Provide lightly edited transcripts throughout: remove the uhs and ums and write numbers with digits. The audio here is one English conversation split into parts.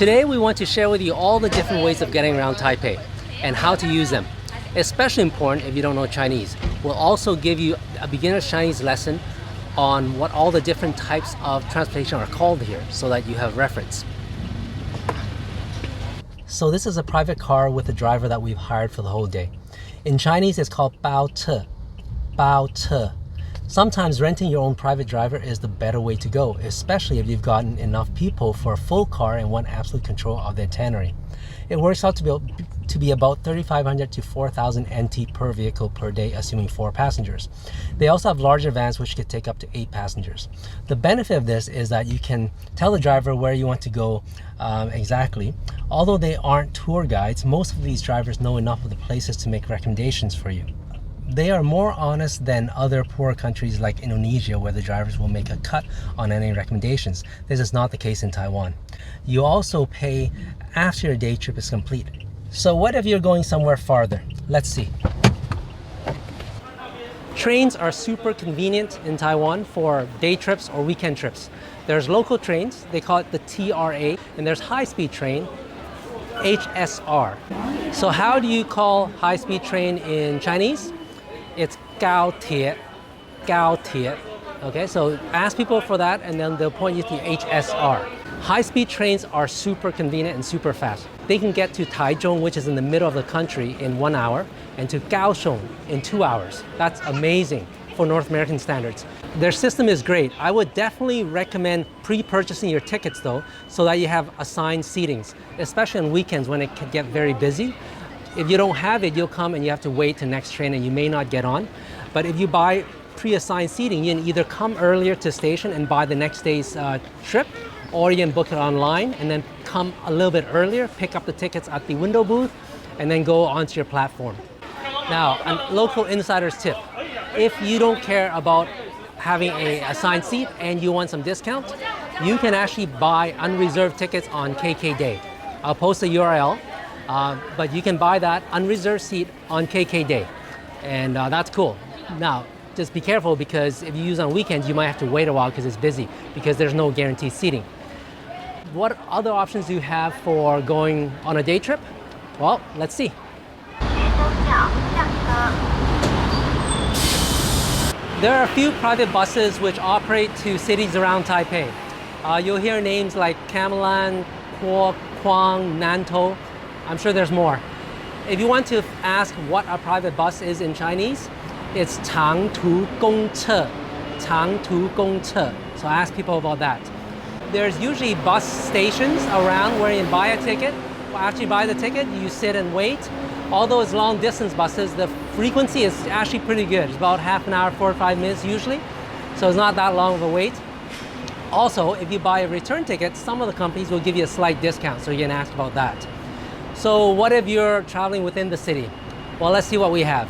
Today we want to share with you all the different ways of getting around Taipei and how to use them. Especially important if you don't know Chinese. We'll also give you a beginner's Chinese lesson on what all the different types of transportation are called here so that you have reference. So this is a private car with a driver that we've hired for the whole day. In Chinese it's called bao che, bao che. Sometimes renting your own private driver is the better way to go, especially if you've gotten enough people for a full car and want absolute control of the itinerary. It works out to be about 3,500 to 4,000 NT per vehicle per day, assuming 4 passengers. They also have larger vans which could take up to 8 passengers. The benefit of this is that you can tell the driver where you want to go exactly. Although they aren't tour guides, most of these drivers know enough of the places to make recommendations for you. They are more honest than other poor countries like Indonesia, where the drivers will make a cut on any recommendations. This is not the case in Taiwan. You also pay after your day trip is complete. So what if you're going somewhere farther? Let's see. Trains are super convenient in Taiwan for day trips or weekend trips. There's local trains, they call it the TRA, and there's high-speed train, HSR. So how do you call high-speed train in Chinese? It's 高铁, 高铁. Okay, so ask people for that and then they'll point you to HSR. High-speed trains are super convenient and super fast. They can get to Taichung, which is in the middle of the country, in 1 hour, and to Kaohsiung in 2 hours. That's amazing for North American standards. Their system is great. I would definitely recommend pre-purchasing your tickets though, so that you have assigned seatings, especially on weekends when it can get very busy. If you don't have it, you'll come and you have to wait to next train and you may not get on. But if you buy pre-assigned seating, you can either come earlier to station and buy the next day's trip, or you can book it online and then come a little bit earlier, pick up the tickets at the window booth, and then go onto your platform. Now, a local insider's tip. If you don't care about having an assigned seat and you want some discount, you can actually buy unreserved tickets on KK Day. I'll post the URL. But you can buy that unreserved seat on KK Day, and that's cool. Now, just be careful because if you use on weekends, you might have to wait a while because it's busy because there's no guaranteed seating. What other options do you have for going on a day trip? Well, let's see. There are a few private buses which operate to cities around Taipei. You'll hear names like Camelan, Kuo, Kuang, Nantou. I'm sure there's more. If you want to ask what a private bus is in Chinese, it's 长途公车, 长途公车. So ask people about that. There's usually bus stations around where you can buy a ticket. After you buy the ticket, you sit and wait. Although it's long distance buses, the frequency is actually pretty good. It's about half an hour, 45 minutes usually. So it's not that long of a wait. Also, if you buy a return ticket, some of the companies will give you a slight discount, so you can ask about that. So what if you're traveling within the city? Well, let's see what we have.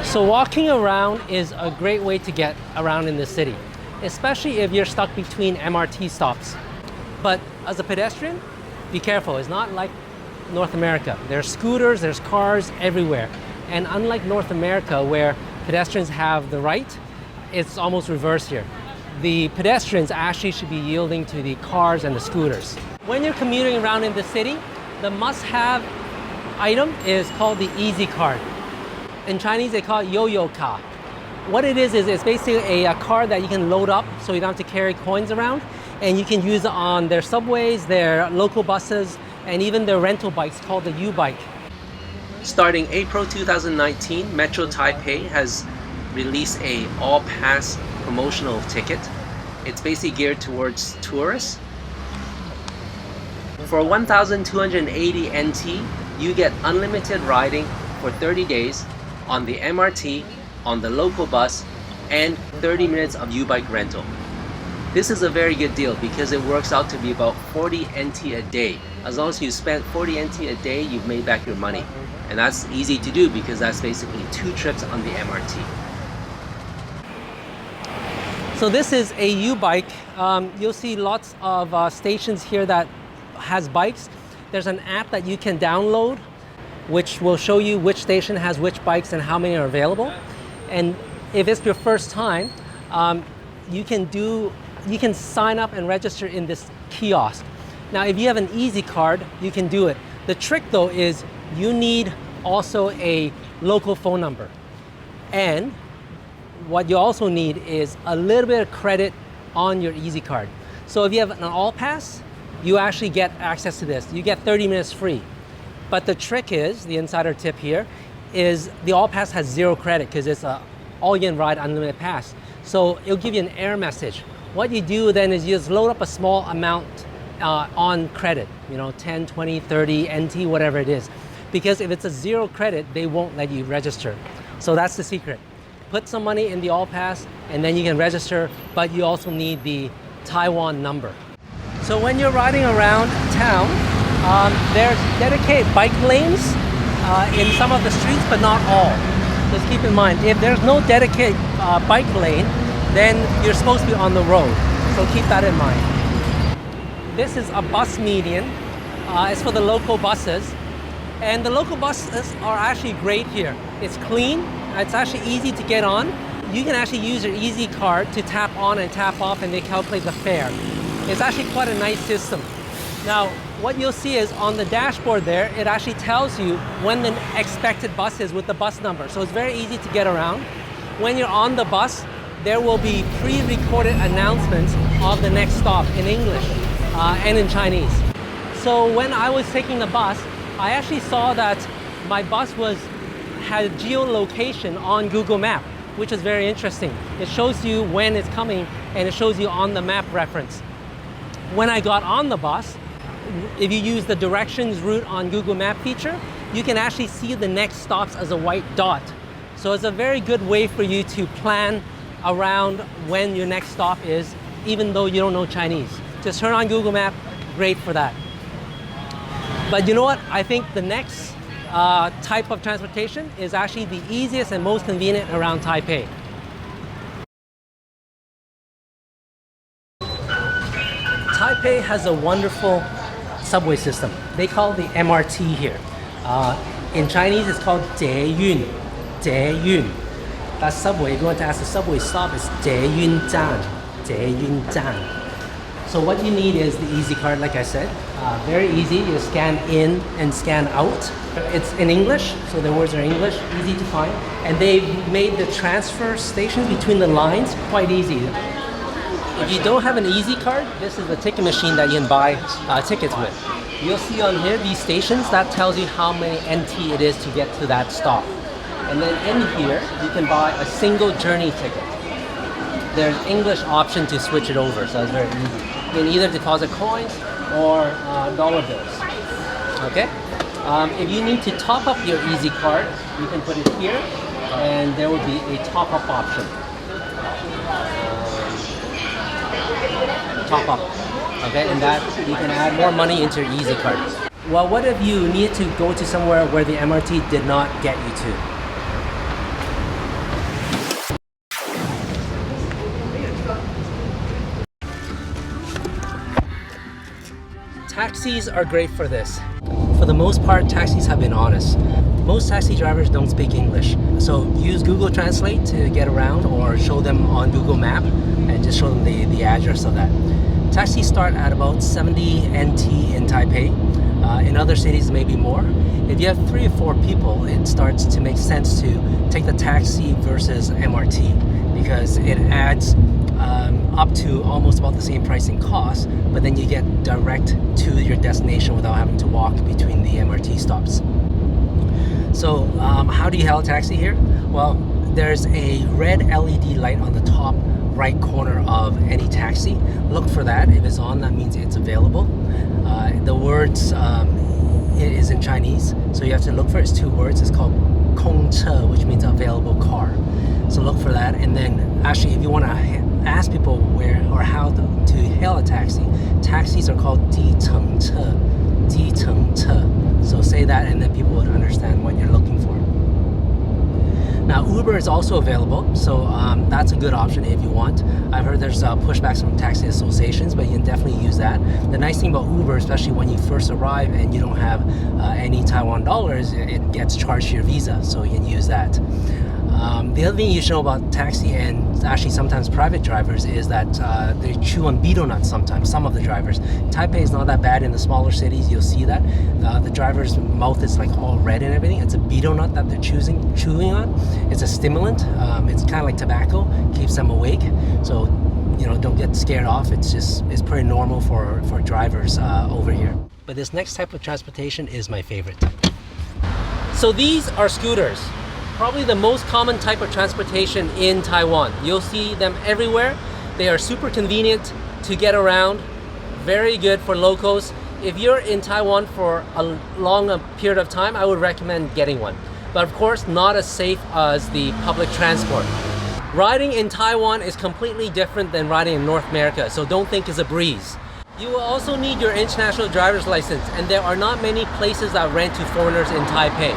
So walking around is a great way to get around in the city, especially if you're stuck between MRT stops. But as a pedestrian, be careful. It's not like North America. There's scooters, there's cars everywhere. And unlike North America, where pedestrians have the right, it's almost reversed here. The pedestrians actually should be yielding to the cars and the scooters. When you're commuting around in the city, the must-have item is called the Easy Card. In Chinese, they call it yo-yo ka. What it is it's basically a card that you can load up so you don't have to carry coins around, and you can use it on their subways, their local buses, and even their rental bikes called the U-Bike. Starting April 2019, Metro Taipei has released a all-pass promotional ticket. It's basically geared towards tourists. For 1,280 NT, you get unlimited riding for 30 days on the MRT, on the local bus, and 30 minutes of U-Bike rental. This is a very good deal because it works out to be about 40 NT a day. As long as you spend 40 NT a day, you've made back your money. And that's easy to do because that's basically 2 trips on the MRT. So this is a U-Bike. You'll see lots of stations here that has bikes. There's an app that you can download which will show you which station has which bikes and how many are available. And if it's your first time, you can sign up and register in this kiosk. Now, if you have an Easy card, you can do it. The trick though is you need also a local phone number. And what you also need is a little bit of credit on your Easy card. So if you have an All Pass, you actually get access to this. You get 30 minutes free. But the trick is, the insider tip here, is the All Pass has 0 credit because it's a all-you-can-ride unlimited pass. So it'll give you an error message. What you do then is you just load up a small amount on credit, 10, 20, 30, NT, whatever it is. Because if it's a 0 credit, they won't let you register. So that's the secret. Put some money in the All Pass and then you can register, but you also need the Taiwan number. So when you're riding around town, there's dedicated bike lanes in some of the streets, but not all. Just keep in mind, if there's no dedicated bike lane, then you're supposed to be on the road. So keep that in mind. This is a bus median. It's for the local buses. And the local buses are actually great here. It's clean, it's actually easy to get on. You can actually use your Easy card to tap on and tap off and they calculate the fare. It's actually quite a nice system. Now, what you'll see is on the dashboard there, it actually tells you when the expected bus is with the bus number. So it's very easy to get around. When you're on the bus, there will be pre-recorded announcements of the next stop in English and in Chinese. So when I was taking the bus, I actually saw that my bus had geolocation on Google Map, which is very interesting. It shows you when it's coming and it shows you on the map reference. When I got on the bus, if you use the directions route on Google Map feature, you can actually see the next stops as a white dot. So it's a very good way for you to plan around when your next stop is, even though you don't know Chinese. Just turn on Google Map, great for that. But you know what? I think the next type of transportation is actually the easiest and most convenient around Taipei. Taipei has a wonderful subway system. They call it the MRT here. In Chinese, it's called 捷运. 捷运. That subway, if you want to ask the subway stop, it's 捷运站. 捷运站. So what you need is the Easy card, like I said. Very easy. You scan in and scan out. It's in English, so the words are English, easy to find. And they've made the transfer stations between the lines quite easy. If you don't have an Easy card, this is the ticket machine that you can buy tickets with. You'll see on here these stations, that tells you how many NT it is to get to that stop. And then in here, you can buy a single journey ticket. There's English option to switch it over, so it's very easy. You can either deposit coins or dollar bills. Okay? If you need to top up your Easy card, you can put it here, and there will be a top-up option. Top up, okay, and that you can add more money into your Easy card. Well, what if you need to go to somewhere where the MRT did not get you to? Taxis are great for this. For the most part, taxis have been honest. Most taxi drivers don't speak English, so use Google Translate to get around or show them on Google Map and just show them the address of that. Taxis start at about 70 NT in Taipei. In other cities, maybe more. If you have 3 or 4 people, it starts to make sense to take the taxi versus MRT because it adds up to almost about the same pricing cost, but then you get direct to your destination without having to walk between the MRT stops. So how do you hail a taxi here? Well, there's a red LED light on the top right corner of any taxi. Look for that. If it's on, that means it's available. The words is in Chinese, so you have to look for it. It's 2 words. It's called 空车, which means available car. So look for that. And then actually, if you want to ask people where or how to hail a taxi, taxis are called 计程车. 计程车. So say that, and then people would understand what you're looking for. Now, Uber is also available, so that's a good option if you want. I've heard there's pushbacks from taxi associations, but you can definitely use that. The nice thing about Uber, especially when you first arrive and you don't have any Taiwan dollars, it gets charged to your Visa, so you can use that. The other thing you should know about taxi and actually sometimes private drivers is that they chew on betel nuts sometimes, some of the drivers. Taipei is not that bad in the smaller cities, you'll see that. The driver's mouth is like all red and everything. It's a betel nut that they're chewing on. It's a stimulant. It's kind of like tobacco, keeps them awake. So, don't get scared off. It's pretty normal for drivers over here. But this next type of transportation is my favorite. So these are scooters. Probably the most common type of transportation in Taiwan. You'll see them everywhere. They are super convenient to get around, very good for locals. If you're in Taiwan for a long period of time, I would recommend getting one. But of course, not as safe as the public transport. Riding in Taiwan is completely different than riding in North America, so don't think it's a breeze. You will also need your international driver's license, and there are not many places that rent to foreigners in Taipei.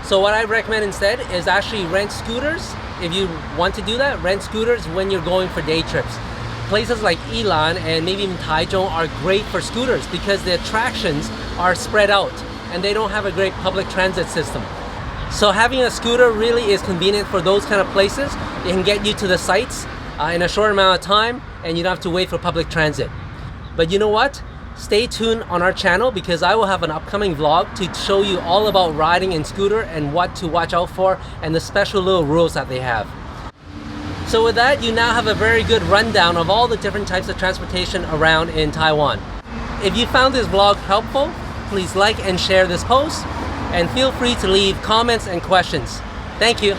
So what I recommend instead is actually rent scooters. If you want to do that, rent scooters when you're going for day trips. Places like Ilan and maybe even Taichung are great for scooters because the attractions are spread out and they don't have a great public transit system. So having a scooter really is convenient for those kind of places. It can get you to the sites in a short amount of time and you don't have to wait for public transit. But you know what? Stay tuned on our channel because I will have an upcoming vlog to show you all about riding in scooter and what to watch out for and the special little rules that they have. So with that, you now have a very good rundown of all the different types of transportation around in Taiwan. If you found this vlog helpful, please like and share this post and feel free to leave comments and questions. Thank you.